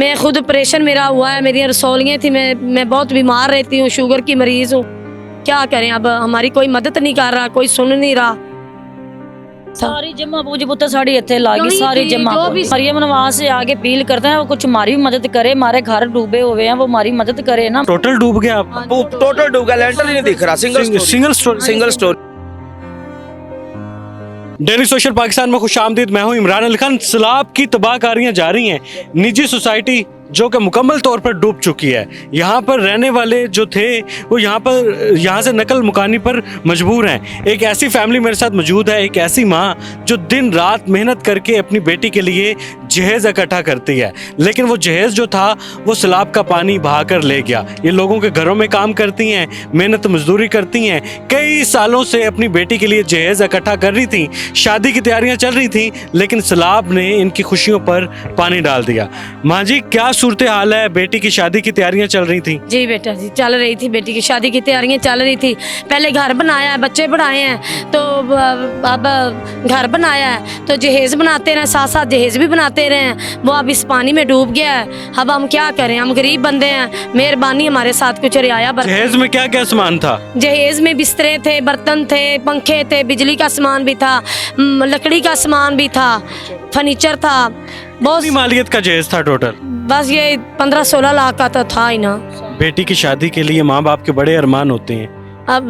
मैं खुद ऑपरेशन मेरा हुआ है, मेरी रसौलियाँ थी, मैं बहुत बीमार रहती हूँ, शुगर की मरीज़ हूँ। क्या करें, अब हमारी कोई मदद नहीं कर रहा, कोई सुन नहीं रहा। सारी जमा पूजी पुत्र साड़ी इतने लागी, यही सारी थी, जमा जो भी- मरियम नवाज से आगे अपील करते हैं वो कुछ हमारी भी मदद करे, हमारे घर डूबे हुए हैं वो हमारी मदद करे ना। टोटल डूब गया आप? टोटल डूब गया, लेंटर ही नहीं दिख रहा। Single storey. Daily social Pakistan में खुश आमदीद। मैं हूं इमरान अली खान। सैलाब की तबाहकारियां जारी हैं। निजी सोसाइटी जो कि मुकम्मल तौर पर डूब चुकी है, यहाँ पर रहने वाले जो थे वो यहाँ से नकल मुकानी पर मजबूर हैं। एक ऐसी फैमिली मेरे साथ मौजूद है, एक ऐसी माँ जो दिन रात मेहनत करके अपनी बेटी के लिए जहेज़ इकट्ठा करती है, लेकिन वो जहेज़ जो था वो सैलाब का पानी बहा कर ले गया। ये लोगों के घरों में काम करती हैं, मेहनत मजदूरी करती हैं, कई सालों से अपनी बेटी के लिए जहेज़ इकट्ठा कर रही थी, शादी की तैयारियां चल रही थी, लेकिन सैलाब ने इनकी खुशियों पर पानी डाल दिया। माँ जी, क्या सूरत हाल है? बेटी की शादी की तैयारियां चल रही थी? जी बेटा जी, चल रही थी, बेटी की शादी की तैयारियां चल रही थी। पहले घर बनाया है, बच्चे पढ़ाए हैं, तो अब घर बनाया है तो जहेज़ बनाते रहे, साथ साथ जहेज़ भी बनाते रहे हैं। वो अब इस पानी में डूब गया है। अब हम क्या करें, हम गरीब बंदे हैं, मेहरबानी हमारे साथ कुछ रियाया बरतें। जहेज़ में क्या क्या सामान था? जहेज़ में बिस्तरे थे, बर्तन थे, पंखे थे, बिजली का सामान भी था, लकड़ी का सामान भी था, फर्नीचर था, बहुत। कितनी मालियत का जहेज़ था टोटल? बस ये 15-16 लाख का तो था ही ना। बेटी की शादी के लिए माँ बाप के बड़े अरमान होते हैं। अब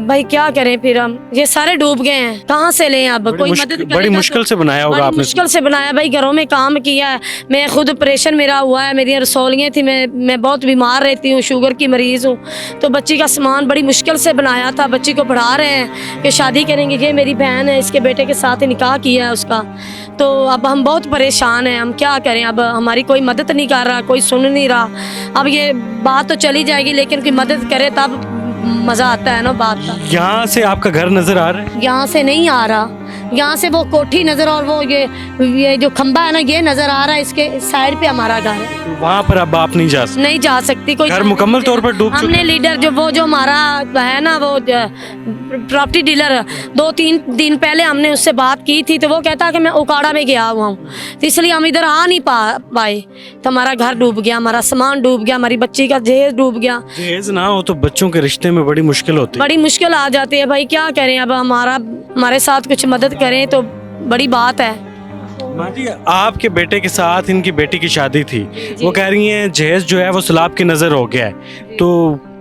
भाई क्या करें, फिर हम ये सारे डूब गए हैं, कहाँ से लें? अब कोई मदद करेगा बड़ी तो- मुश्किल से बनाया होगा बड़ी आपने। मुश्किल से बनाया भाई, घरों में काम किया है। मैं खुद ऑपरेशन मेरा हुआ है, मेरी रसौलियाँ थी, मैं बहुत बीमार रहती हूँ, शुगर की मरीज़ हूँ, तो बच्ची का सामान बड़ी मुश्किल से बनाया था। बच्ची को पढ़ा रहे हैं कि शादी करेंगे। ये मेरी बहन है, इसके बेटे के साथ ही निकाह किया है उसका। तो अब हम बहुत परेशान हैं, हम क्या करें, अब हमारी कोई मदद नहीं कर रहा, कोई सुन नहीं रहा। अब ये बात तो चली जाएगी, लेकिन कोई मदद करे तब मज़ा आता है ना बात का। यहाँ से आपका घर नजर आ रहा है? यहाँ से नहीं आ रहा, यहाँ से वो कोठी नजर और वो ये जो खंबा है ना ये नजर आ रहा है, इसके साइड पे हमारा घर है। वहाँ पर अब आप नहीं जा सकते? नहीं जा सकती, कोई घर मुकम्मल तौर पर डूब चुका हमने लीडर जो हमारा है ना, वो प्रॉपर्टी डीलर, 2-3 दिन पहले हमने उससे बात की थी, तो वो कहता कि मैं उकाड़ा में गया हुआ हूँ, तो इसलिए हम इधर आ नहीं पाए। तो हमारा घर डूब गया, हमारा सामान डूब गया, हमारी बच्ची का जहेज डूब गया। जहेज ना हो तो बच्चों के रिश्ते में बड़ी मुश्किल होती है। बड़ी मुश्किल आ जाती है भाई, क्या करें। अब हमारे साथ कुछ मदद करें तो बड़ी बात है। माँ जी, आपके बेटे के साथ इनकी बेटी की शादी थी, वो कह रही हैं जहेज जो है वो सैलाब की नज़र हो गया है, तो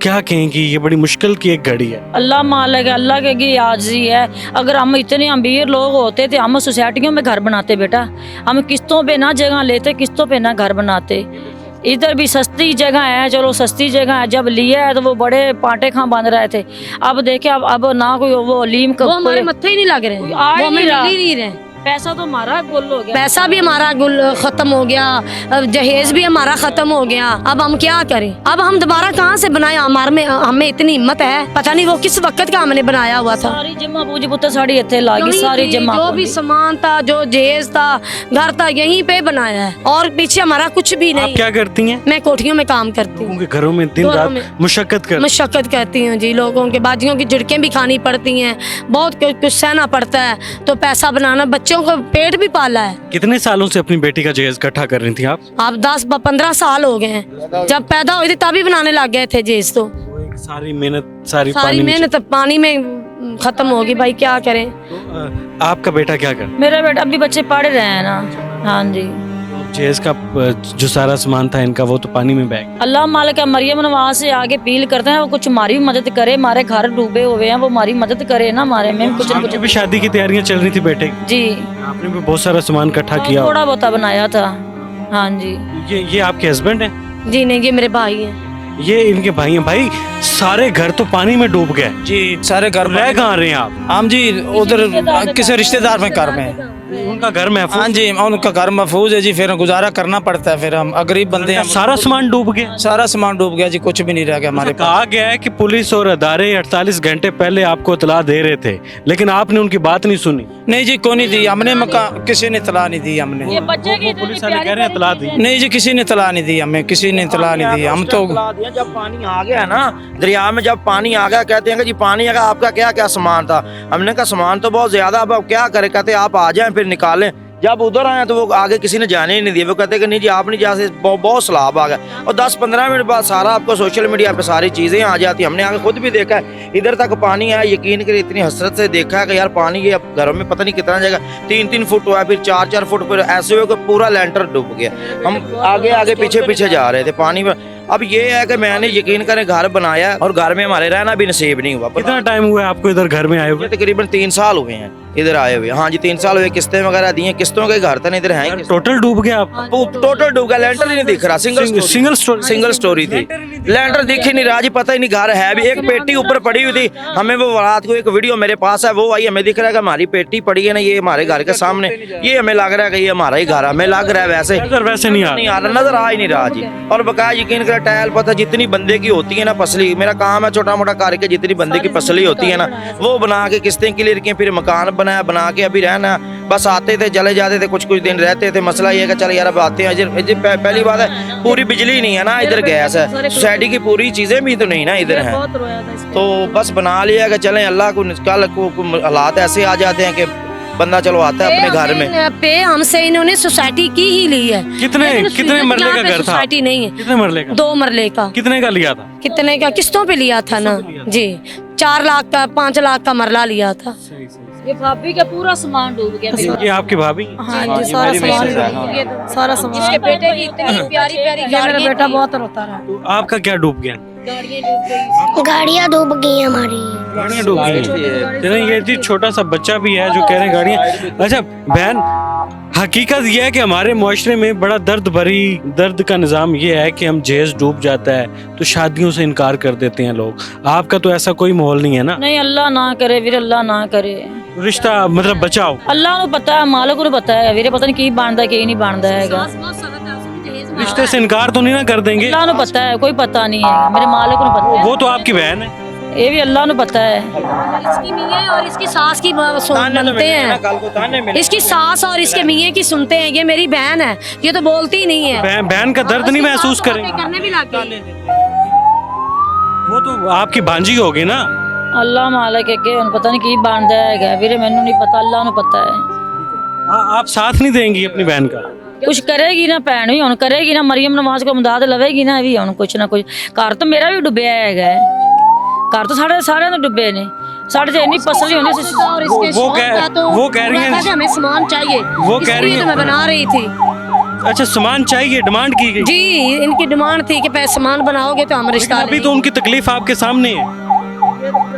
क्या कहेंगी? ये बड़ी मुश्किल की एक घड़ी है। अल्लाह मालिक है, अल्लाह की आजी है। अगर हम इतने अमीर लोग होते थे, हम सोसाइटियों में घर बनाते बेटा, हम किस्तों पे ना जगह लेते, किस्तों पे ना घर बनाते। इधर भी सस्ती जगह है, चलो सस्ती जगह है, जब लिया है तो वो बड़े पाटे खां बन रहे थे। अब देखे अब ना कोई वो लीम का वो हमारे मत्थे ही नहीं लग रहे, आ ही वो हमें नहीं रहा। मिल ही नहीं रहे। पैसा तो हमारा गुल हो गया, पैसा भी हमारा गुल खत्म हो गया, अब जहेज भी हमारा खत्म हो गया। अब हम क्या करें, अब हम दोबारा कहाँ से बनाए? हमें इतनी हिम्मत है, पता नहीं वो किस वक्त का हमने बनाया हुआ था। सारी जमा पूजी पुत्र साड़ी इतने लागी, यहीं सारी थी, जमा जो भी सामान था, जो जहेज था, घर था, यहीं पे बनाया है, और पीछे हमारा कुछ भी आप नहीं। क्या करती हैं? मैं कोठियों में काम करती हूँ, उनके घरों में दिन घरों रात में मुशक्कत कर। मशक्कत करती हूँ जी। लोगों के बाजियों की झिड़कें भी खानी पड़ती हैं, बहुत कुछ सहना पड़ता है, तो पैसा बनाना, बच्चों को पेट भी पाला है। कितने सालों से अपनी बेटी का जहेज इकट्ठा कर रही थी आप? अब 10-15 साल हो गए हैं, जब पैदा हुई थी तभी बनाने लग गए थे जेज। तो सारी मेहनत सारी सारी मेहनत पानी में खत्म होगी भाई, क्या करें। आपका बेटा क्या कर? मेरा बेटा अभी बच्चे पढ़ रहे हैं ना। हाँ जी, जहेज का जो सारा सामान था इनका वो तो पानी में बह गया। अल्लाह मालिक है, मरियम नवाज से आगे अपील करते हैं वो कुछ हमारी भी मदद करे, हमारे घर डूबे हुए हैं वो हमारी मदद करे ना, हमारे में कुछ न आपकी कुछ। भी शादी की तैयारियां चल रही थी बेटे की? जी, आपने भी बहुत सारा सामान इकट्ठा किया। थोड़ा बहुत बनाया था। हाँ जी, ये आपके हस्बैंड हैं? जी नहीं, ये मेरे भाई हैं। ये इनके भाई हैं। भाई सारे घर तो पानी में डूब गए जी, सारे घर रह कहाँ रहे हैं आप? हम जी उधर किसी रिश्तेदार में घर में। उनका घर महफूज? हाँ जी, उनका घर महफूज है जी, फिर गुजारा करना पड़ता है, फिर हम गरीब बंदे हैं। सारा सामान डूब गया? सारा सामान डूब गया जी, कुछ भी नहीं रह गया हमारे पास। कहा गया है कि पुलिस और अदारे 48 घंटे पहले आपको इतला दे रहे थे, लेकिन आपने उनकी बात नहीं सुनी। नहीं जी, कोई नहीं दी हमने, किसी ने इतला नहीं दी हमने। ये बच्चे की पुलिस वाले कह रहे हैं इतला दी। नहीं जी, किसी ने इतला नहीं दी हमें, किसी ने इतला नहीं दी। हम तो जब पानी आ गया ना दरिया में, जब पानी आ गया, कहते हैं कि जी पानी आ गया, आपका क्या क्या सामान था? हमने कहा सामान तो बहुत ज्यादा, अब क्या करें? कहते आप आ जाएं फिर निकालें। जब उधर आए तो वो आगे किसी ने जाने ही नहीं दिया। वो कहते कि नहीं जी आप नहीं जा सकते, बहुत सैलाब आ गया। और 10-15 मिनट बाद सारा आपको सोशल मीडिया पे सारी चीज़ें आ जाती। हमने आगे खुद भी देखा है, इधर तक पानी आया, यकीन करिए इतनी हसरत से देखा है कि यार पानी ये अब घरों में पता नहीं कितना जगह 3-3 फुट हुआ, फिर 4-4 फुट, फिर ऐसे हुए कि पूरा लेंटर डूब गया। हम आगे आगे पीछे पीछे जा रहे थे पानी में। अब ये है कि मैंने यकीन करें घर बनाया और घर में हमारे रहना भी नसीब नहीं हुआ। कितना टाइम हुआ है आपको इधर घर में आए हुए? तकरीबन 3 साल हुए हैं इधर आए हुए। हाँ जी 3 साल हुए, किस्तें वगैरह दी हैं, किस्तों के घर तक इधर हैं। टोटल डूब गया आप? टोटल डूब गया, लेंटर ही नहीं दिख रहा। सिंगल स्टोरी थी, लेंटर दिख ही नहीं रहा जी, पता ही नहीं घर है भी। एक पेटी ऊपर पड़ी हुई थी, हमें वो रात को एक वीडियो मेरे पास है वो आई, हमें दिख रहा है कि हमारी पेटी पड़ी है ना ये हमारे घर के सामने, ये हमें लग रहा है कि ये हमारा ही घर है, हमें लग रहा है वैसे नहीं आ रहा, नजर आ ही नहीं रहा जी। और बकाया यकीन कर टायल पता जितनी बंदे की होती है ना पसली, मेरा काम है छोटा मोटा करके जितनी बंदे की पसली होती है ना वो बना के किस्तें क्लियर की, फिर मकान बनाया, बना के अभी रहना। बस आते थे चले जाते थे, कुछ दिन रहते थे। मसला ये है कि चल यार अब आते हैं। पहली बात है पूरी बिजली नहीं है ना इधर, गैस है, सोसाइटी की पूरी चीजें भी तो नहीं ना इधर है। तो बस बना लिया कि चलें अल्लाह को, कल को हालात ऐसे आ जाते हैं कि बंदा चलो आता है अपने घर में। पे हमसे इन्होंने सोसाइटी की ही ली है। कितने मरले का घर था? सोसाइटी नहीं है। कितने मरले का? 2 मरले का। कितने का लिया था? कितने का? किस्तों पे लिया था ना जी। 4 लाख का 5 लाख का मरला लिया था। ये भाभी का पूरा सामान डूब गया। ये आपकी भाभी? हाँ जी सारा सामान, सारा सामान। इसके बेटे की इतनी प्यारी प्यारी मेरा बेटा बहुत रोता रहा। तो आपका क्या डूब गया? गाड़ियाँ डूब गई हमारी। गाड़ियाँ डूब गई। चलें ये जी छोटा सा बच्चा भी है जो कह रहे हैं गाड़ियाँ। अच्छा बहन, हकीकत यह है कि हमारे मुआशरे में बड़ा दर्द का निज़ाम ये है कि हम जहेज डूब जाता है तो शादियों से इनकार कर देते हैं लोग। आपका तो ऐसा कोई माहौल नहीं है ना? नहीं, अल्लाह ना करे वीर, अल्लाह ना करे। रिश्ता मतलब बचाओ, अल्लाह को पता है, मालिक को पता है वीरे, पता नहीं की बनता की नहीं बनता है। रिश्ते से इनकार तो नहीं ना कर देंगे? अल्लाह को पता है, कोई पता नहीं है, मेरे मालिक को पता है। वो तो आपकी बहन है। ये भी अल्लाह को पता है। इसकी मियाँ और इसकी सास की सुनते हैं, इसकी सास और इसके मियाँ की सुनते हैं। ये मेरी बहन है, ये तो बोलती ही नहीं है। बहन का दर्द नहीं महसूस करें? करने भी लग गई। वो तो आपकी भांजी होगी ना? अल्लाह मालिक है कि पता नहीं की बनता है वीरे, मैनू नहीं पता, अल्लाह को पता है। आप साथ नहीं देंगी अपनी बहन का? कुछ करेगी ना भैन भी हुण करेगी ना, मरियम नवाज को मदद लवेगी ना भी हुण कुछ ना कुछ। घर तो मेरा भी डुबिया है, घर तो सारे तो डुबे ने, साढ़े से इतनी पसली होनी। वो कह रही है हमें सामान चाहिए, वो कह रही है मैं बना रही थी। अच्छा सामान चाहिए, डिमांड की गई जी। इनकी डिमांड थी कि पैसे सामान बनाओगे तो हम रिश्ता अभी तो उनकी तकलीफ आपके सामने है।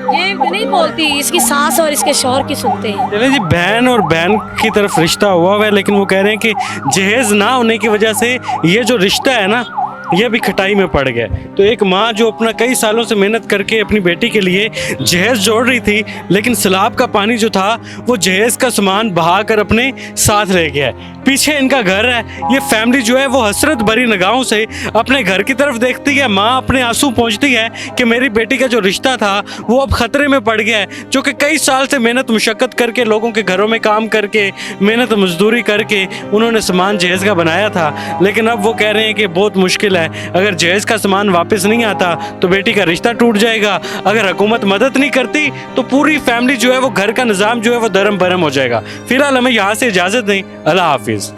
ये नहीं बोलती, इसकी सास और इसके शौहर की सुनते हैं। चले जी, बहन और बहन की तरफ रिश्ता हुआ है, लेकिन वो कह रहे हैं कि जहेज ना होने की वजह से ये जो रिश्ता है ना ये भी खटाई में पड़ गया। तो एक माँ जो अपना कई सालों से मेहनत करके अपनी बेटी के लिए जहेज जोड़ रही थी, लेकिन सैलाब का पानी जो था वो जहेज का सामान बहा कर अपने साथ रह गया। पीछे इनका घर है, ये फैमिली जो है वो हसरत भरी निगाहों से अपने घर की तरफ देखती है। माँ अपने आंसू पहुँचती है कि मेरी बेटी का जो रिश्ता था वो अब खतरे में पड़ गया है, जो कि कई साल से मेहनत मुशक्क़त करके लोगों के घरों में काम करके मेहनत मजदूरी करके उन्होंने सामान जहेज का बनाया था। लेकिन अब वो कह रहे हैं कि बहुत मुश्किल है, अगर जहेज का सामान वापस नहीं आता तो बेटी का रिश्ता टूट जाएगा। अगर हुकूमत मदद नहीं करती तो पूरी फैमिली जो है वो घर का निज़ाम जो है वो दरम बरम हो जाएगा। फिलहाल हमें यहाँ से इजाज़त दें, अल्लाह हाफिज़।